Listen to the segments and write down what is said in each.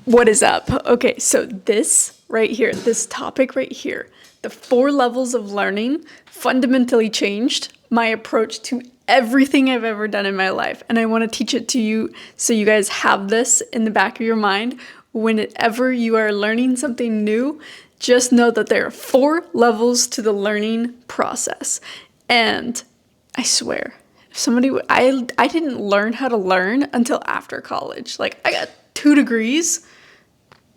What is up? Okay, so this right here, this topic right here, the 4 levels of learning fundamentally changed my approach to everything I've ever done in my life. And I want to teach it to you so you guys have this in the back of your mind. Whenever you are learning something new, just know that there are 4 levels to the learning process. And I swear, I didn't learn how to learn until after college. Like, I got 2 degrees,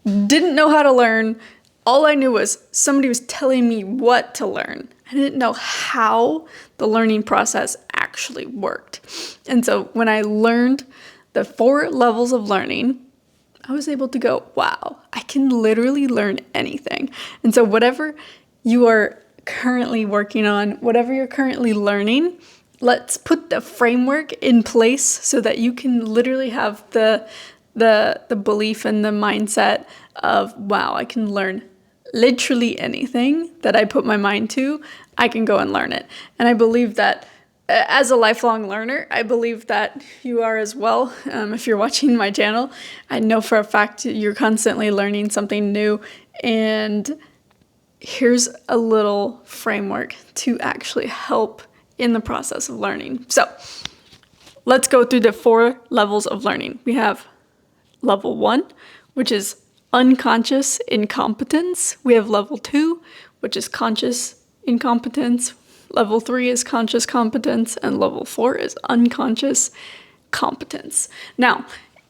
didn't know how to learn. All I knew was somebody was telling me what to learn. I didn't know how the learning process actually worked. And so when I learned the 4 levels of learning, I was able to go, wow, I can literally learn anything. And so whatever you are currently working on, whatever you're currently learning, let's put the framework in place so that you can literally have the belief and the mindset of, wow, I can learn literally anything that I put my mind to, I can go and learn it. And I believe that as a lifelong learner, I believe that you are as well. If you're watching my channel, I know for a fact you're constantly learning something new. And here's a little framework to actually help in the process of learning. So let's go through the 4 levels of learning. We have level 1, which is unconscious incompetence. We have level 2, which is conscious incompetence. Level 3 is conscious competence, and level 4 is unconscious competence. Now,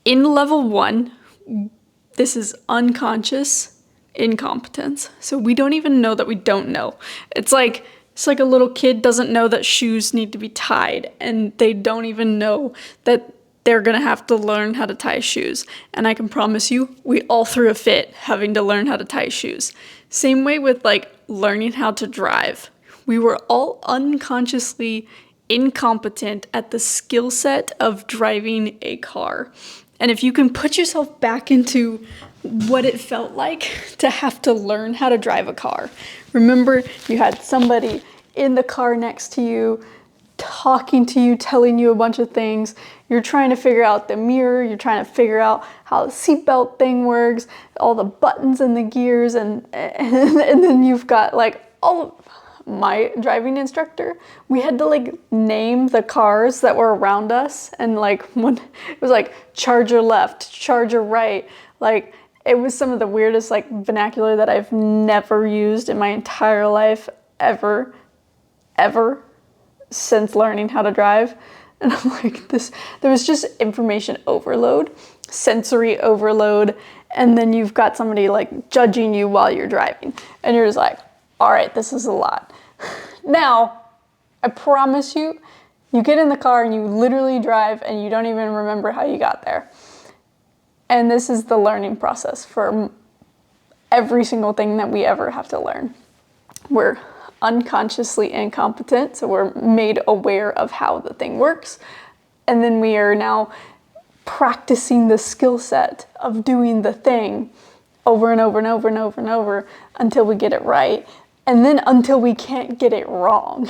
in level 1, this is unconscious incompetence. So we don't even know that we don't know. It's like a little kid doesn't know that shoes need to be tied, and they don't even know that they're gonna have to learn how to tie shoes. And I can promise you, we all threw a fit having to learn how to tie shoes. Same way with like learning how to drive. We were all unconsciously incompetent at the skill set of driving a car. And if you can put yourself back into what it felt like to have to learn how to drive a car. Remember, you had somebody in the car next to you, talking to you, telling you a bunch of things. You're trying to figure out the mirror. You're trying to figure out how the seatbelt thing works, all the buttons and the gears, and then you've got like all of my driving instructor. We had to like name the cars that were around us, and like when it was like charger left, charger right, like it was some of the weirdest like vernacular that I've never used in my entire life ever since learning how to drive. And I'm like, there was just information overload, sensory overload, and then you've got somebody like judging you while you're driving, and you're just like, all right, this is a lot. Now, I promise you, you get in the car and you literally drive and you don't even remember how you got there. And this is the learning process for every single thing that we ever have to learn. We're unconsciously incompetent, so we're made aware of how the thing works. And then we are now practicing the skill set of doing the thing over and over and over and over and over until we get it right. And then until we can't get it wrong.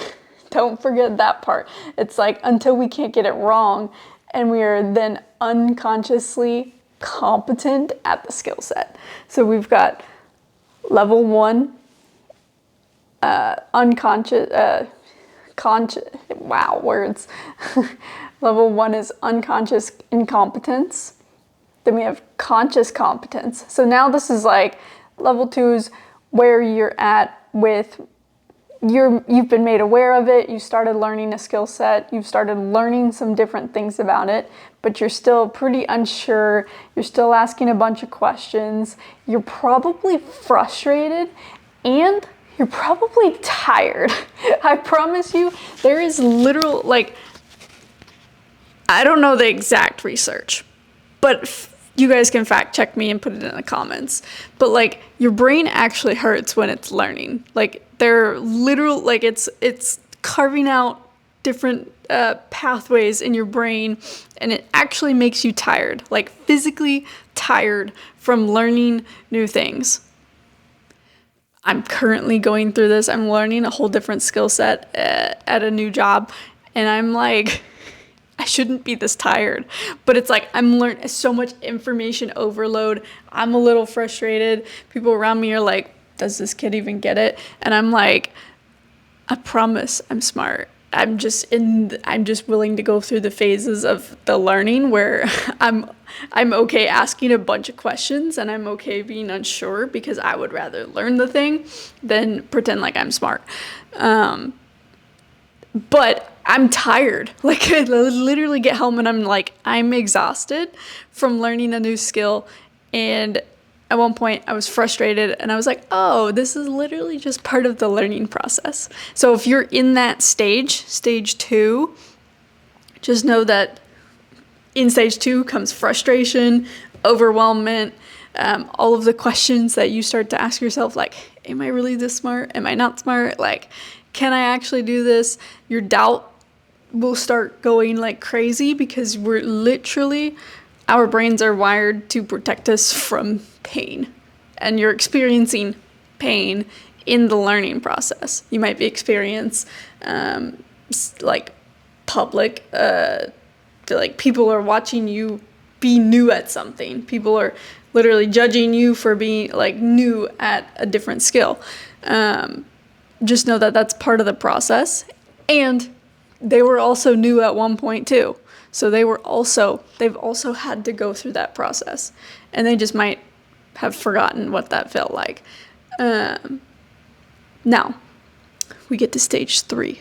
Don't forget that part. It's like until we can't get it wrong, and we are then unconsciously competent at the skill set. So we've got level 1, unconscious, wow, words. Level 1 is unconscious incompetence. Then we have conscious competence. So now this is like level 2 is where you're at with you've been made aware of it, you started learning a skill set, you've started learning some different things about it, but you're still pretty unsure, you're still asking a bunch of questions, you're probably frustrated, and you're probably tired. I promise you, there is literal, like, I don't know the exact research, but you guys can fact check me and put it in the comments. But like, your brain actually hurts when it's learning. Like, they're literal, like it's carving out different pathways in your brain, and it actually makes you tired, like physically tired from learning new things. I'm currently going through this. I'm learning a whole different skill set at a new job, and I'm like, I shouldn't be this tired. But it's like I'm learning so much information overload. I'm a little frustrated. People around me are like, does this kid even get it? And I'm like, I promise I'm smart. I'm just willing to go through the phases of the learning where I'm okay asking a bunch of questions, and I'm okay being unsure, because I would rather learn the thing than pretend like I'm smart. But I'm tired. Like, I literally get home and I'm like, I'm exhausted from learning a new skill. And at one point I was frustrated and I was like, oh, this is literally just part of the learning process. So if you're in that stage 2, just know that in stage 2 comes frustration, overwhelmment, all of the questions that you start to ask yourself, like, am I really this smart? Am I not smart? Like, can I actually do this? Your doubt will start going like crazy, because our brains are wired to protect us from pain. And you're experiencing pain in the learning process. You might be experiencing like public, like people are watching you be new at something. People are literally judging you for being like new at a different skill. Just know that that's part of the process. And they were also new at one point too. So they've also had to go through that process, and they just might have forgotten what that felt like. Now we get to stage 3,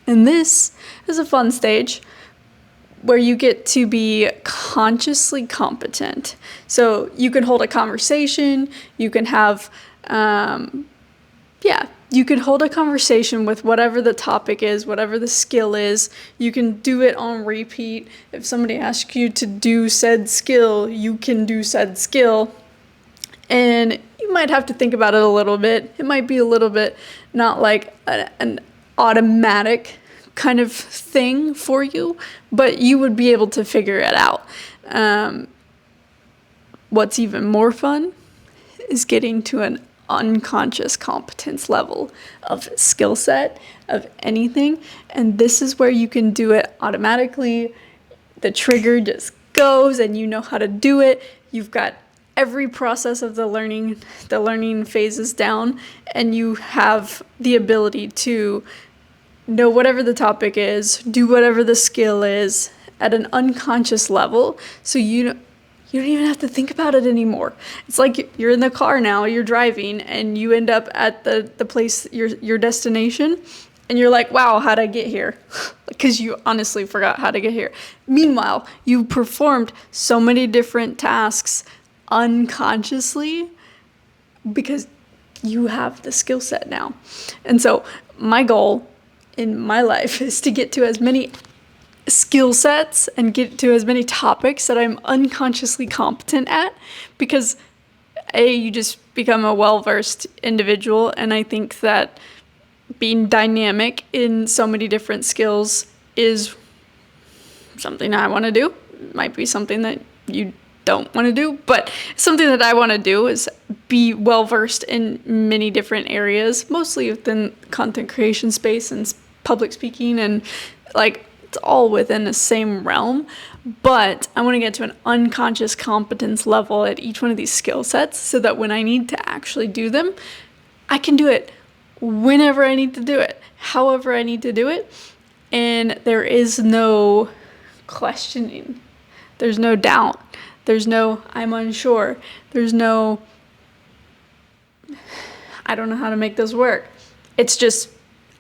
and this is a fun stage where you get to be consciously competent. So you can hold a conversation, you can have, you can hold a conversation with whatever the topic is, whatever the skill is. You can do it on repeat. If somebody asks you to do said skill, you can do said skill. And you might have to think about it a little bit. It might be a little bit not like an automatic kind of thing for you, but you would be able to figure it out. What's even more fun is getting to an unconscious competence level of skill set of anything, and this is where you can do it automatically. The trigger just goes and you know how to do it. You've got every process of the learning phases down, and you have the ability to know whatever the topic is, do whatever the skill is at an unconscious level, so you don't even have to think about it anymore. It's like you're in the car now, you're driving, and you end up at the place, your destination, and you're like, wow, how'd I get here? Because you honestly forgot how to get here. Meanwhile, you performed so many different tasks unconsciously because you have the skill set now. And so my goal in my life is to get to as many skill sets and get to as many topics that I'm unconsciously competent at, because you just become a well-versed individual, and I think that being dynamic in so many different skills is something I want to do. It might be something that you don't want to do, but something that I want to do is be well-versed in many different areas, mostly within content creation space and public speaking, and like it's all within the same realm, but I want to get to an unconscious competence level at each one of these skill sets, so that when I need to actually do them, I can do it whenever I need to do it, however I need to do it, and there is no questioning, there's no doubt, there's no I'm unsure, there's no I don't know how to make this work. It's just,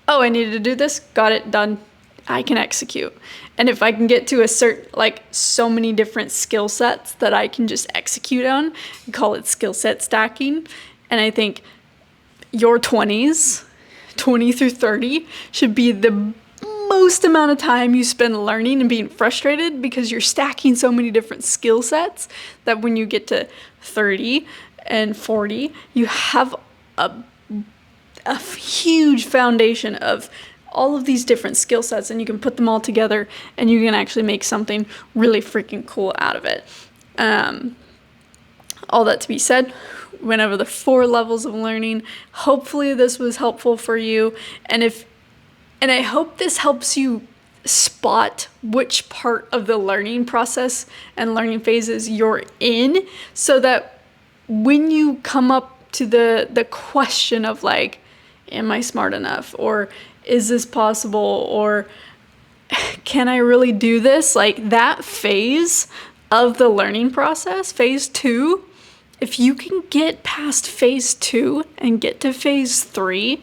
oh, I needed to do this, got it, done. I can execute. And if I can get to a certain, like so many different skill sets that I can just execute on, we call it skill set stacking. And I think your 20s, 20 through 30, should be the most amount of time you spend learning and being frustrated, because you're stacking so many different skill sets that when you get to 30 and 40, you have a huge foundation of all of these different skill sets, and you can put them all together and you can actually make something really freaking cool out of it. All that to be said, went over the 4 levels of learning. Hopefully this was helpful for you, and I hope this helps you spot which part of the learning process and learning phases you're in, so that when you come up to the question of like, am I smart enough, or is this possible, or can I really do this? Like that phase of the learning process, phase 2, if you can get past phase 2 and get to phase 3,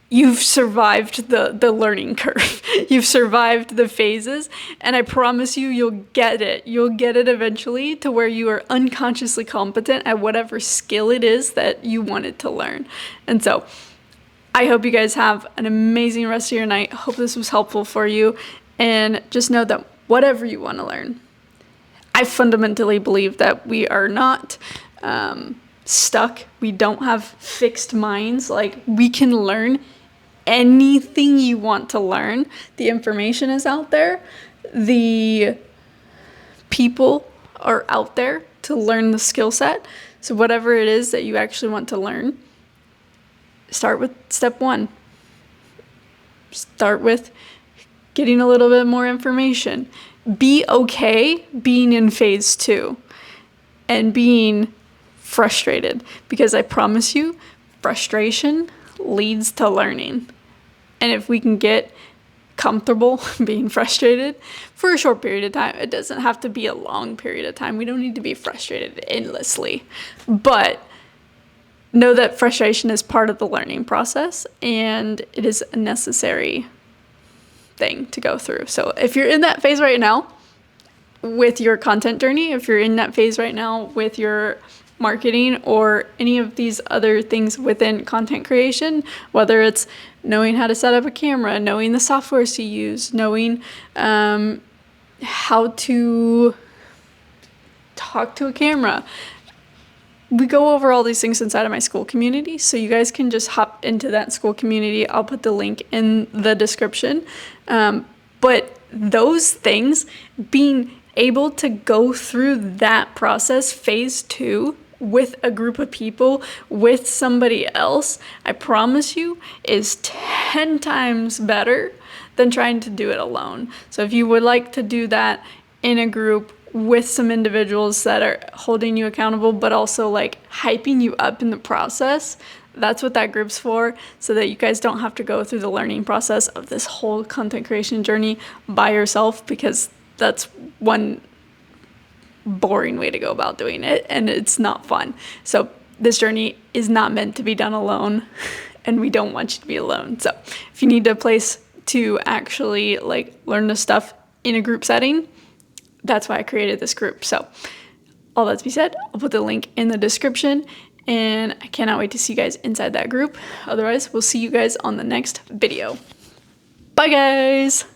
you've survived the learning curve. You've survived the phases, and I promise you, you'll get it. You'll get it eventually to where you are unconsciously competent at whatever skill it is that you wanted to learn. And so I hope you guys have an amazing rest of your night. Hope this was helpful for you, and just know that whatever you want to learn, I fundamentally believe that we are not stuck. We don't have fixed minds. Like, we can learn anything you want to learn. The information is out there. The people are out there to learn the skill set. So whatever it is that you actually want to learn, start with step 1. Start with getting a little bit more information. Be okay being in phase 2 and being frustrated, because I promise you, frustration leads to learning. And if we can get comfortable being frustrated for a short period of time, it doesn't have to be a long period of time. We don't need to be frustrated endlessly. But know that frustration is part of the learning process, and it is a necessary thing to go through. So if you're in that phase right now with your content journey, if you're in that phase right now with your marketing or any of these other things within content creation, whether it's knowing how to set up a camera, knowing the softwares to use, knowing how to talk to a camera, we go over all these things inside of my Skool community, so you guys can just hop into that Skool community. I'll put the link in the description. But those things, being able to go through that process, phase 2, with a group of people, with somebody else, I promise you, is 10 times better than trying to do it alone. So if you would like to do that in a group with some individuals that are holding you accountable, but also like hyping you up in the process, that's what that group's for, so that you guys don't have to go through the learning process of this whole content creation journey by yourself, because that's one boring way to go about doing it, and it's not fun. So this journey is not meant to be done alone, and we don't want you to be alone. So if you need a place to actually like learn this stuff in a group setting, that's why I created this group. So all that to be said, I'll put the link in the description, and I cannot wait to see you guys inside that group. Otherwise, we'll see you guys on the next video. Bye guys!